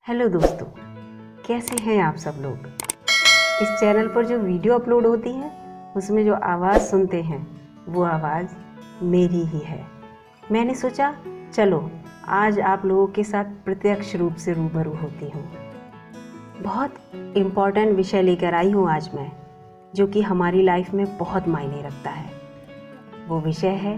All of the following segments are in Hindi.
हेलो दोस्तों, कैसे हैं आप सब लोग। इस चैनल पर जो वीडियो अपलोड होती है उसमें जो आवाज़ सुनते हैं वो आवाज़ मेरी ही है। मैंने सोचा चलो आज आप लोगों के साथ प्रत्यक्ष रूप से रूबरू होती हूँ। बहुत इम्पॉर्टेंट विषय लेकर आई हूँ आज मैं, जो कि हमारी लाइफ में बहुत मायने रखता है। वो विषय है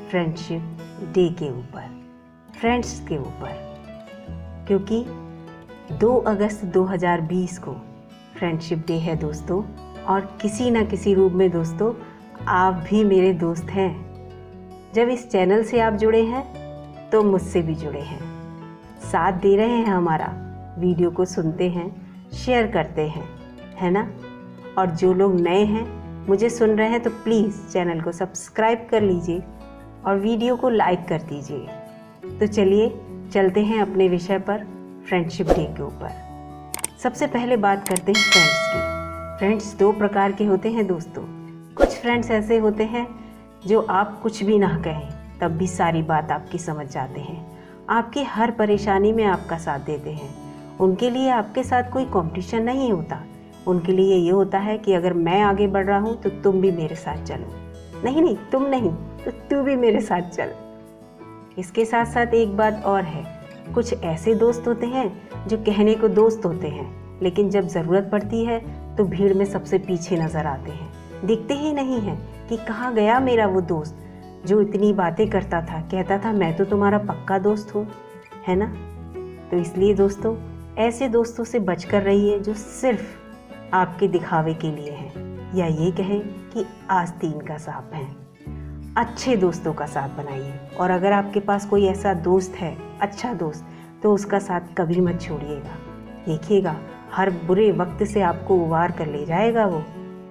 फ्रेंडशिप डे के ऊपर, फ्रेंड्स के ऊपर, क्योंकि 2 अगस्त 2020 को फ्रेंडशिप डे है दोस्तों। और किसी न किसी रूप में दोस्तों आप भी मेरे दोस्त हैं। जब इस चैनल से आप जुड़े हैं तो मुझसे भी जुड़े हैं, साथ दे रहे हैं हमारा, वीडियो को सुनते हैं, शेयर करते हैं, है ना। और जो लोग नए हैं मुझे सुन रहे हैं तो प्लीज़ चैनल को सब्सक्राइब कर लीजिए और वीडियो को लाइक कर दीजिए। तो चलिए चलते हैं अपने विषय पर, फ्रेंडशिप डे के ऊपर। सबसे पहले बात करते हैं फ्रेंड्स की। फ्रेंड्स 2 प्रकार के होते हैं दोस्तों। कुछ फ्रेंड्स ऐसे होते हैं जो आप कुछ भी ना कहें तब भी सारी बात आपकी समझ जाते हैं, आपकी हर परेशानी में आपका साथ देते हैं। उनके लिए आपके साथ कोई कंपटीशन नहीं होता। उनके लिए ये होता है कि अगर मैं आगे बढ़ रहा हूँ तो तुम भी मेरे साथ चलो। नहीं, तुम नहीं तो तू भी मेरे साथ चल। इसके साथ साथ एक बात और है, कुछ ऐसे दोस्त होते हैं जो कहने को दोस्त होते हैं लेकिन जब ज़रूरत पड़ती है तो भीड़ में सबसे पीछे नज़र आते हैं। दिखते ही नहीं हैं कि कहाँ गया मेरा वो दोस्त जो इतनी बातें करता था, कहता था मैं तो तुम्हारा पक्का दोस्त हूँ, है ना। तो इसलिए दोस्तों ऐसे दोस्तों से बचकर रहिए जो सिर्फ आपके दिखावे के लिए हैं, या ये कहें कि आस्तीन का सांप हैं। अच्छे दोस्तों का साथ बनाइए, और अगर आपके पास कोई ऐसा दोस्त है, अच्छा दोस्त, तो उसका साथ कभी मत छोड़िएगा। देखिएगा हर बुरे वक्त से आपको उबार कर ले जाएगा वो।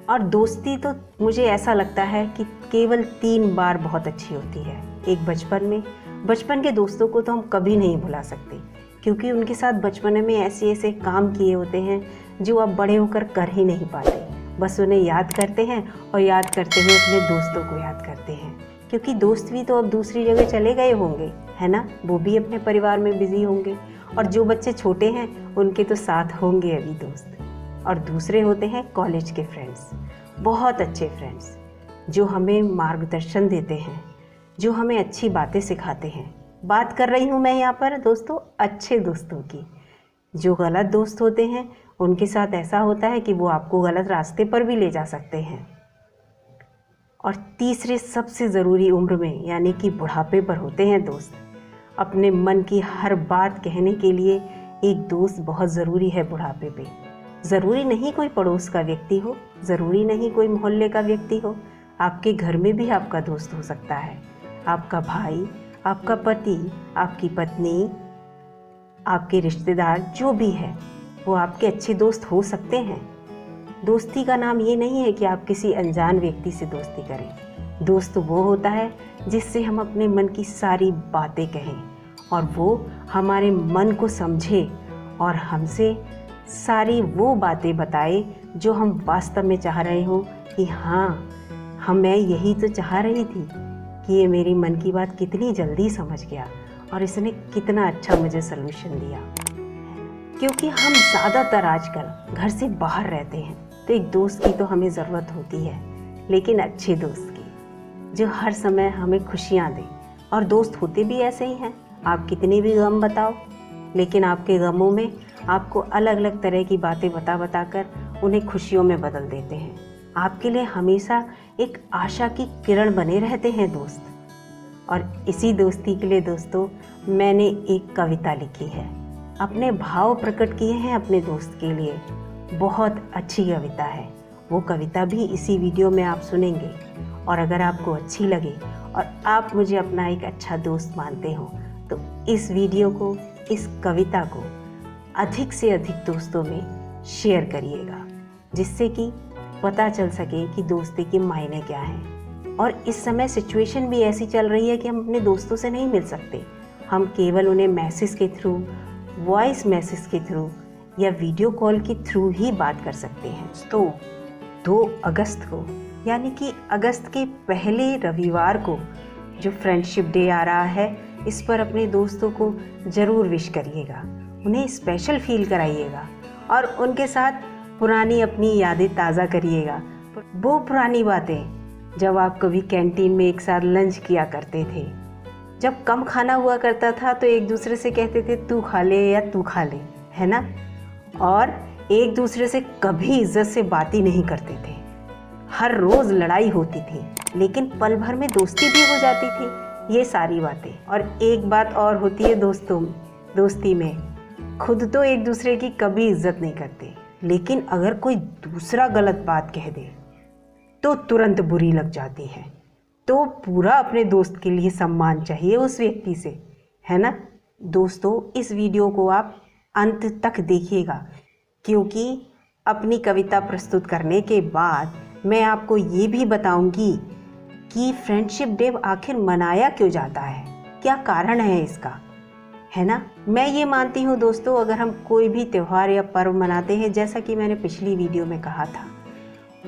और दोस्ती तो मुझे ऐसा लगता है कि केवल 3 बार बहुत अच्छी होती है। एक बचपन में, बचपन के दोस्तों को तो हम कभी नहीं भुला सकते, क्योंकि उनके साथ बचपन में ऐसे ऐसे काम किए होते हैं जो आप बड़े होकर कर ही नहीं पाते। बस उन्हें याद करते हैं और याद करते हुए अपने दोस्तों को याद करते हैं, क्योंकि दोस्त भी तो अब दूसरी जगह चले गए होंगे, है ना। वो भी अपने परिवार में बिजी होंगे, और जो बच्चे छोटे हैं उनके तो साथ होंगे अभी दोस्त। और दूसरे होते हैं कॉलेज के फ्रेंड्स, बहुत अच्छे फ्रेंड्स जो हमें मार्गदर्शन देते हैं, जो हमें अच्छी बातें सिखाते हैं। बात कर रही हूँ मैं यहाँ पर दोस्तों अच्छे दोस्तों की। जो गलत दोस्त होते हैं उनके साथ ऐसा होता है कि वो आपको गलत रास्ते पर भी ले जा सकते हैं। और तीसरे सबसे ज़रूरी उम्र में, यानी कि बुढ़ापे पर होते हैं दोस्त। अपने मन की हर बात कहने के लिए एक दोस्त बहुत ज़रूरी है बुढ़ापे पे। ज़रूरी नहीं कोई पड़ोस का व्यक्ति हो, ज़रूरी नहीं कोई मोहल्ले का व्यक्ति हो, आपके घर में भी आपका दोस्त हो सकता है। आपका भाई, आपका पति, आपकी पत्नी, आपके रिश्तेदार, जो भी है वो आपके अच्छे दोस्त हो सकते हैं। दोस्ती का नाम ये नहीं है कि आप किसी अनजान व्यक्ति से दोस्ती करें। दोस्त वो होता है जिससे हम अपने मन की सारी बातें कहें और वो हमारे मन को समझे और हमसे सारी वो बातें बताए जो हम वास्तव में चाह रहे हों कि हाँ, मैं यही तो चाह रही थी कि ये मेरी मन की बात कितनी जल्दी समझ गया और इसने कितना अच्छा मुझे सलूशन दिया। क्योंकि हम ज़्यादातर आजकल घर से बाहर रहते हैं तो एक दोस्त की तो हमें ज़रूरत होती है, लेकिन अच्छे दोस्त की जो हर समय हमें खुशियाँ दे। और दोस्त होते भी ऐसे ही हैं, आप कितने भी गम बताओ लेकिन आपके गमों में आपको अलग अलग तरह की बातें बता कर उन्हें खुशियों में बदल देते हैं। आपके लिए हमेशा एक आशा की किरण बने रहते हैं दोस्त। और इसी दोस्ती के लिए दोस्तों मैंने एक कविता लिखी है, अपने भाव प्रकट किए हैं अपने दोस्त के लिए। बहुत अच्छी कविता है, वो कविता भी इसी वीडियो में आप सुनेंगे। और अगर आपको अच्छी लगे और आप मुझे अपना एक अच्छा दोस्त मानते हो तो इस वीडियो को, इस कविता को अधिक से अधिक दोस्तों में शेयर करिएगा, जिससे कि पता चल सके कि दोस्ती के मायने क्या हैं। और इस समय सिचुएशन भी ऐसी चल रही है कि हम अपने दोस्तों से नहीं मिल सकते, हम केवल उन्हें मैसेज के थ्रू, वॉइस मैसेज के थ्रू या वीडियो कॉल के थ्रू ही बात कर सकते हैं। तो 2 अगस्त को, यानी कि अगस्त के पहले रविवार को जो फ्रेंडशिप डे आ रहा है, इस पर अपने दोस्तों को ज़रूर विश करिएगा। उन्हें स्पेशल फील कराइएगा और उनके साथ पुरानी अपनी यादें ताज़ा करिएगा। वो पुरानी बातें जब आप कभी कैंटीन में एक साथ लंच किया करते थे, जब कम खाना हुआ करता था तो एक दूसरे से कहते थे तू खा ले या तू खा ले, है ना। और एक दूसरे से कभी इज्जत से बात ही नहीं करते थे। हर रोज़ लड़ाई होती थी लेकिन पल भर में दोस्ती भी हो जाती थी। ये सारी बातें। और एक बात और होती है दोस्ती में, खुद तो एक दूसरे की कभी इज्जत नहीं करते, लेकिन अगर कोई दूसरा गलत बात कह दे तो तुरंत बुरी लग जाती है। तो पूरा अपने दोस्त के लिए सम्मान चाहिए उस व्यक्ति से, है ना। दोस्तों, इस वीडियो को आप अंत तक देखिएगा, क्योंकि अपनी कविता प्रस्तुत करने के बाद मैं आपको ये भी बताऊंगी कि फ्रेंडशिप डे आखिर मनाया क्यों जाता है, क्या कारण है इसका, है ना। मैं ये मानती हूँ दोस्तों, अगर हम कोई भी त्यौहार या पर्व मनाते हैं, जैसा कि मैंने पिछली वीडियो में कहा था,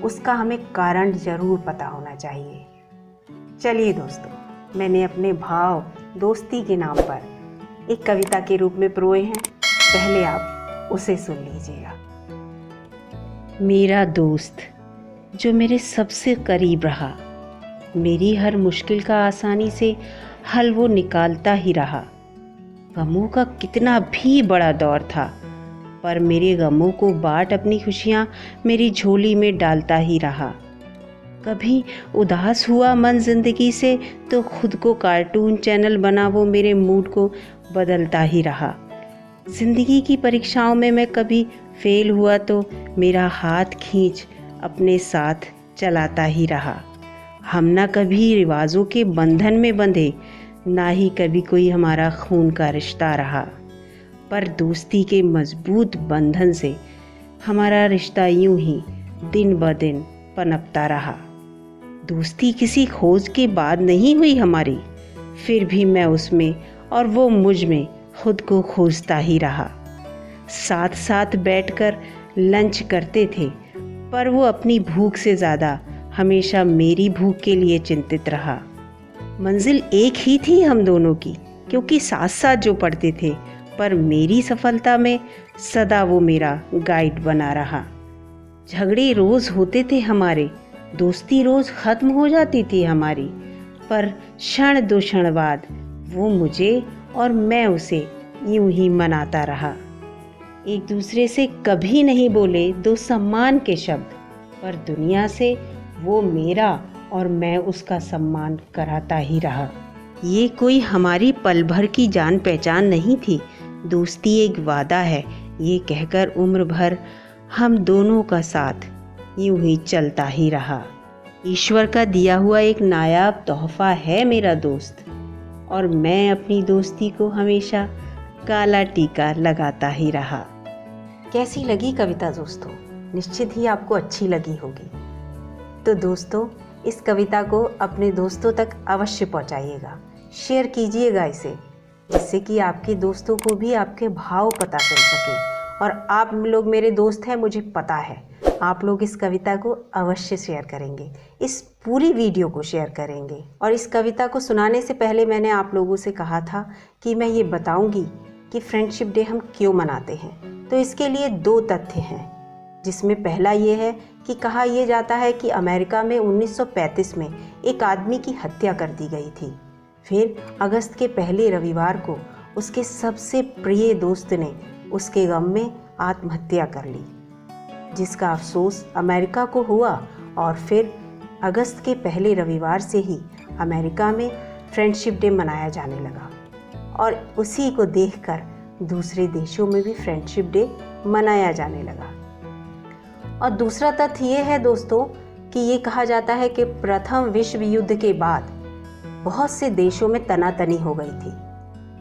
उसका हमें कारण ज़रूर पता होना चाहिए। चलिए दोस्तों, मैंने अपने भाव दोस्ती के नाम पर एक कविता के रूप में परोए हैं, पहले आप उसे सुन लीजिएगा। मेरा दोस्त जो मेरे सबसे करीब रहा, मेरी हर मुश्किल का आसानी से हल वो निकालता ही रहा। गमों का कितना भी बड़ा दौर था, पर मेरे गमों को बांट अपनी खुशियाँ मेरी झोली में डालता ही रहा। कभी उदास हुआ मन ज़िंदगी से तो खुद को कार्टून चैनल बना वो मेरे मूड को बदलता ही रहा। ज़िंदगी की परीक्षाओं में मैं कभी फेल हुआ तो मेरा हाथ खींच अपने साथ चलाता ही रहा। हम ना कभी रिवाजों के बंधन में बंधे, ना ही कभी कोई हमारा खून का रिश्ता रहा, पर दोस्ती के मजबूत बंधन से हमारा रिश्ता यूं ही दिन ब दिन पनपता रहा। दोस्ती किसी खोज के बाद नहीं हुई हमारी, फिर भी मैं उसमें और वो मुझ में खुद को खोजता ही रहा। साथ साथ बैठकर लंच करते थे, पर वो अपनी भूख से ज़्यादा हमेशा मेरी भूख के लिए चिंतित रहा। मंजिल एक ही थी हम दोनों की, क्योंकि साथ साथ जो पढ़ते थे, पर मेरी सफलता में सदा वो मेरा गाइड बना रहा। झगड़े रोज़ होते थे हमारे, दोस्ती रोज़ ख़त्म हो जाती थी हमारी, पर क्षण दो क्षण बाद वो मुझे और मैं उसे यूं ही मनाता रहा। एक दूसरे से कभी नहीं बोले दो सम्मान के शब्द, पर दुनिया से वो मेरा और मैं उसका सम्मान कराता ही रहा। ये कोई हमारी पल भर की जान पहचान नहीं थी, दोस्ती एक वादा है, ये कहकर उम्र भर हम दोनों का साथ यूं ही चलता ही रहा। ईश्वर का दिया हुआ एक नायाब तोहफा है मेरा दोस्त, और मैं अपनी दोस्ती को हमेशा काला टीका लगाता ही रहा। कैसी लगी कविता दोस्तों? निश्चित ही आपको अच्छी लगी होगी। तो दोस्तों, इस कविता को अपने दोस्तों तक अवश्य पहुंचाइएगा, शेयर कीजिएगा इसे, जिससे कि आपके दोस्तों को भी आपके भाव पता चल सके। और आप लोग मेरे दोस्त हैं, मुझे पता है आप लोग इस कविता को अवश्य शेयर करेंगे, इस पूरी वीडियो को शेयर करेंगे। और इस कविता को सुनाने से पहले मैंने आप लोगों से कहा था कि मैं ये बताऊंगी कि फ्रेंडशिप डे हम क्यों मनाते हैं। तो इसके लिए 2 तथ्य हैं, जिसमें पहला ये है कि कहा यह जाता है कि अमेरिका में 1935 में एक आदमी की हत्या कर दी गई थी। फिर अगस्त के पहले रविवार को उसके सबसे प्रिय दोस्त ने उसके गम में आत्महत्या कर ली, जिसका अफसोस अमेरिका को हुआ। और फिर अगस्त के पहले रविवार से ही अमेरिका में फ्रेंडशिप डे मनाया जाने लगा, और उसी को देखकर दूसरे देशों में भी फ्रेंडशिप डे मनाया जाने लगा। और दूसरा तथ्य ये है दोस्तों कि ये कहा जाता है कि प्रथम विश्व युद्ध के बाद बहुत से देशों में तनातनी हो गई थी।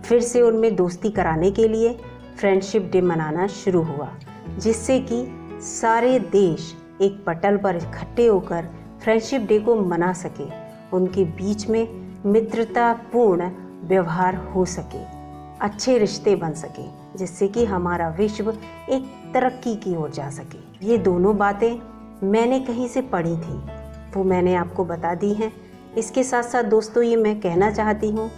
फिर से उनमें दोस्ती कराने के लिए फ्रेंडशिप डे मनाना शुरू हुआ, जिससे कि सारे देश एक पटल पर इकट्ठे होकर फ्रेंडशिप डे को मना सके, उनके बीच में मित्रतापूर्ण व्यवहार हो सके, अच्छे रिश्ते बन सके, जिससे कि हमारा विश्व एक तरक्की की ओर जा सके। ये दोनों बातें मैंने कहीं से पढ़ी थी, वो मैंने आपको बता दी हैं। इसके साथ साथ दोस्तों ये मैं कहना चाहती हूँ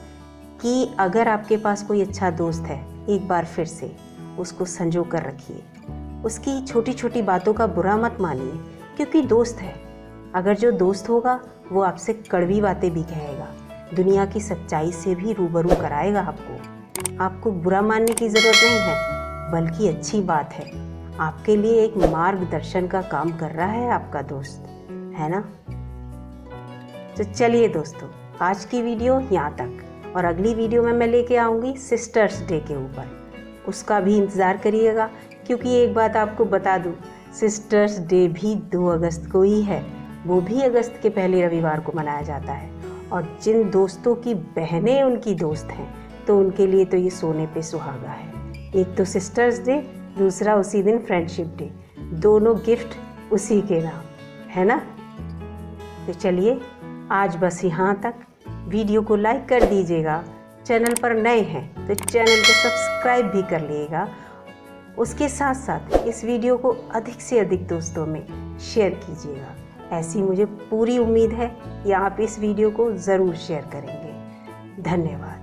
कि अगर आपके पास कोई अच्छा दोस्त है, एक बार फिर से उसको संजो कर रखिए। उसकी छोटी छोटी बातों का बुरा मत मानिए, क्योंकि दोस्त है। अगर जो दोस्त होगा वो आपसे कड़वी बातें भी कहेगा, दुनिया की सच्चाई से भी रूबरू कराएगा आपको। आपको बुरा मानने की ज़रूरत नहीं है, बल्कि अच्छी बात है। आपके लिए एक मार्गदर्शन का काम कर रहा है आपका दोस्त, है ना। तो चलिए दोस्तों, आज की वीडियो यहाँ तक, और अगली वीडियो में मैं लेके आऊँगी सिस्टर्स डे के ऊपर। उसका भी इंतज़ार करिएगा, क्योंकि एक बात आपको बता दूँ, सिस्टर्स डे भी 2 अगस्त को ही है। वो भी अगस्त के पहले रविवार को मनाया जाता है। और जिन दोस्तों की बहनें उनकी दोस्त हैं, तो उनके लिए तो ये सोने पे सुहागा है। एक तो सिस्टर्स डे, दूसरा उसी दिन फ्रेंडशिप डे, दोनों गिफ्ट उसी के नाम, है ना। तो चलिए आज बस यहाँ तक। वीडियो को लाइक कर दीजिएगा, चैनल पर नए हैं तो चैनल को सब्सक्राइब भी कर लीजिएगा। उसके साथ साथ इस वीडियो को अधिक से अधिक दोस्तों में शेयर कीजिएगा। ऐसी मुझे पूरी उम्मीद है कि आप इस वीडियो को ज़रूर शेयर करेंगे। धन्यवाद।